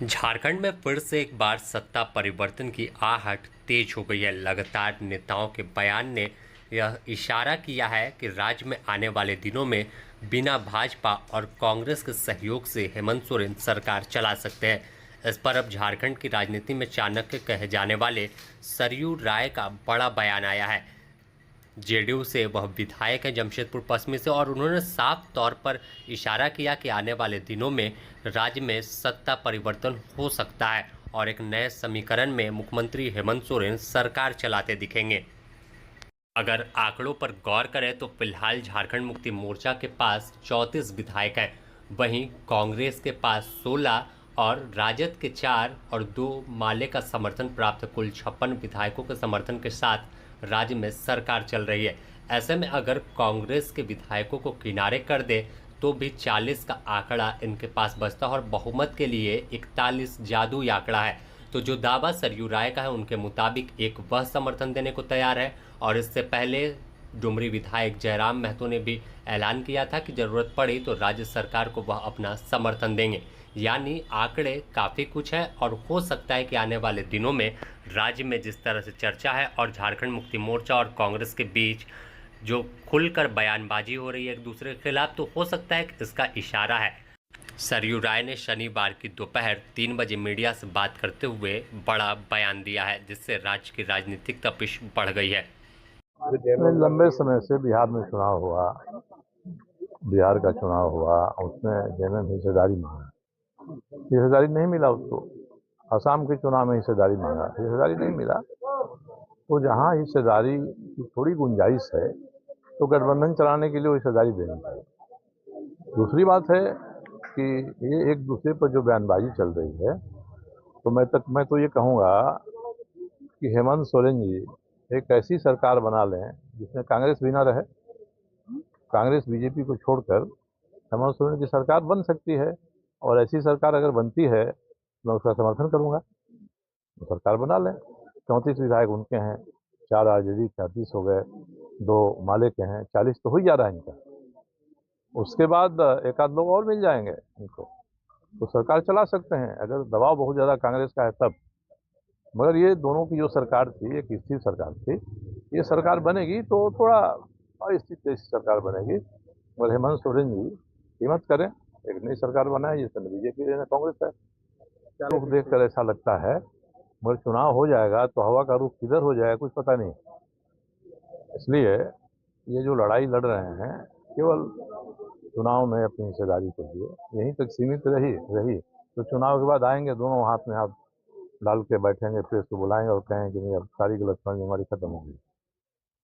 झारखंड में फिर से एक बार सत्ता परिवर्तन की आहट तेज हो गई है। लगातार नेताओं के बयान ने यह इशारा किया है कि राज्य में आने वाले दिनों में बिना भाजपा और कांग्रेस के सहयोग से हेमंत सोरेन सरकार चला सकते हैं। इस पर अब झारखंड की राजनीति में चाणक्य कहे जाने वाले सरयू राय का बड़ा बयान आया है। जेडीयू से वह विधायक हैं जमशेदपुर पश्चिमी से, और उन्होंने साफ तौर पर इशारा किया कि आने वाले दिनों में राज्य में सत्ता परिवर्तन हो सकता है और एक नए समीकरण में मुख्यमंत्री हेमंत सोरेन सरकार चलाते दिखेंगे। अगर आंकड़ों पर गौर करें तो फिलहाल झारखंड मुक्ति मोर्चा के पास 34 विधायक हैं, वहीं कांग्रेस के पास 16 और राजद के 4 और 2 माले का समर्थन प्राप्त कुल 56 विधायकों के समर्थन के साथ राज्य में सरकार चल रही है। ऐसे में अगर कांग्रेस के विधायकों को किनारे कर दे तो भी 40 का आंकड़ा इनके पास बचता है और बहुमत के लिए 41 जादुई आंकड़ा है। तो जो दावा सरयू राय का है उनके मुताबिक एक वह समर्थन देने को तैयार है, और इससे पहले डुमरी विधायक जयराम महतो ने भी ऐलान किया था कि जरूरत पड़ी तो राज्य सरकार को वह अपना समर्थन देंगे। यानी आंकड़े काफ़ी कुछ है और हो सकता है कि आने वाले दिनों में राज्य में जिस तरह से चर्चा है और झारखंड मुक्ति मोर्चा और कांग्रेस के बीच जो खुलकर बयानबाजी हो रही है एक दूसरे के खिलाफ, तो हो सकता है कि इसका इशारा है। सरयू राय ने शनिवार की दोपहर 3 बजे मीडिया से बात करते हुए बड़ा बयान दिया है, जिससे राज्य की राजनीतिक तपिश बढ़ गई है। लंबे समय से बिहार में चुनाव हुआ, बिहार का चुनाव हुआ, उसमें जेएमएम हिस्सेदारी मांगा, हिस्सेदारी नहीं मिला उसको। असम के चुनाव में हिस्सेदारी मांगा, हिस्सेदारी नहीं मिला। तो जहाँ हिस्सेदारी की थोड़ी गुंजाइश है तो गठबंधन चलाने के लिए हिस्सेदारी देनी चाहिए। दूसरी बात है कि ये एक दूसरे पर जो बयानबाजी चल रही है, तो मैं तो ये कहूँगा कि हेमंत सोरेन जी एक ऐसी सरकार बना लें जिसमें कांग्रेस भी ना रहे। कांग्रेस बीजेपी को छोड़कर हेमंत सोरेन की सरकार बन सकती है, और ऐसी सरकार अगर बनती है तो मैं उसका समर्थन करूंगा। तो सरकार बना लें। 34 विधायक उनके हैं, 4 आरजेडी, 36 हो गए, 2 माले के हैं, 40 तो हो ही जा रहा है इनका। उसके बाद एक आध लोग और मिल जाएंगे इनको, तो सरकार चला सकते हैं अगर दबाव बहुत ज़्यादा कांग्रेस का है तब। मगर ये दोनों की जो सरकार थी, एक स्थिर सरकार थी, ये सरकार बनेगी तो थोड़ा अस्थिर जैसी सरकार बनेगी। मगर हेमंत सोरेन जी हिम्मत करें, एक नई सरकार बनाए जिसमें बीजेपी है, कांग्रेस है। रुख देख कर ऐसा लगता है, मगर चुनाव हो जाएगा तो हवा का रुख किधर हो जाएगा कुछ पता नहीं। इसलिए ये जो लड़ाई लड़ रहे हैं केवल चुनाव में अपनी हिस्सेदारी के लिए यहीं तक सीमित रही तो चुनाव के बाद आएंगे, दोनों हाथ में हाथ डाल के बैठेंगे, प्रेस को बुलाएंगे और कहेंगे कि नहीं अब सारी गलतफहमी हमारी खत्म हो गई।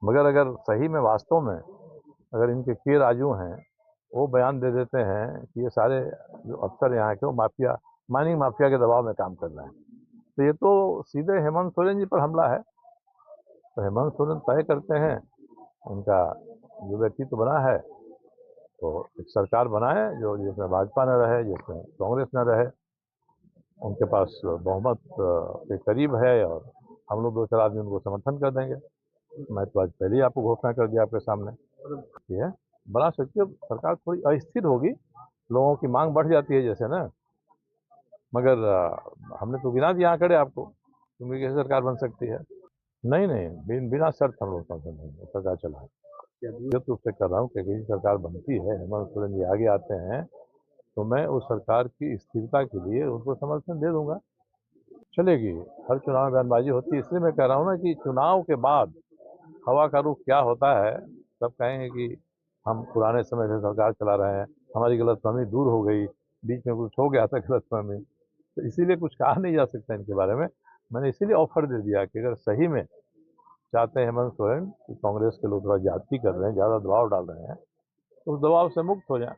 मगर अगर सही में वास्तव में अगर इनके के राजू हैं, वो बयान दे देते हैं कि ये सारे जो अफसर यहाँ के वो माफिया, माइनिंग माफिया के दबाव में काम कर रहे हैं, तो ये तो सीधे हेमंत सोरेन जी पर हमला है। तो हेमंत सोरेन तय करते हैं, उनका जो व्यक्तित्व बना है तो एक सरकार बनाए जो जिसमें भाजपा न रहे, जिसमें कांग्रेस न रहे। उनके पास बहुमत के करीब है और हम लोग 2-4 आदमी उनको समर्थन कर देंगे। मैं तो आज पहले ही आपको घोषणा कर दिया आपके सामने। ये बना सकती है सरकार, थोड़ी अस्थिर होगी, लोगों की मांग बढ़ जाती है जैसे ना। मगर हमने तो गिना दिया आंकड़े आपको, क्योंकि कैसे सरकार बन सकती है। नहीं नहीं, बिना शर्त हम लोग समर्थन देंगे, सरकार चलाए। जो तो उससे कर रहा हूँ कि यदि सरकार बनती है, हेमंत सोरेन जी आगे आते हैं, तो मैं उस सरकार की स्थिरता के लिए उनको समर्थन दे दूंगा। चलेगी, हर चुनाव में बयानबाजी होती है, इसलिए मैं कह रहा हूँ ना कि चुनाव के बाद हवा का रुख क्या होता है। सब कहेंगे कि हम पुराने समय से सरकार चला रहे हैं, हमारी गलतफहमी दूर हो गई, बीच में कुछ हो गया था गलतफहमी, तो इसीलिए कुछ कहा नहीं जा सकता इनके बारे में। मैंने इसीलिए ऑफर दे दिया कि अगर सही में चाहते हैं हेमंत सोरेन कि कांग्रेस के लोग थोड़ा ज्यादती कर रहे हैं, ज़्यादा दबाव डाल रहे हैं, तो उस दबाव से मुक्त हो जाए।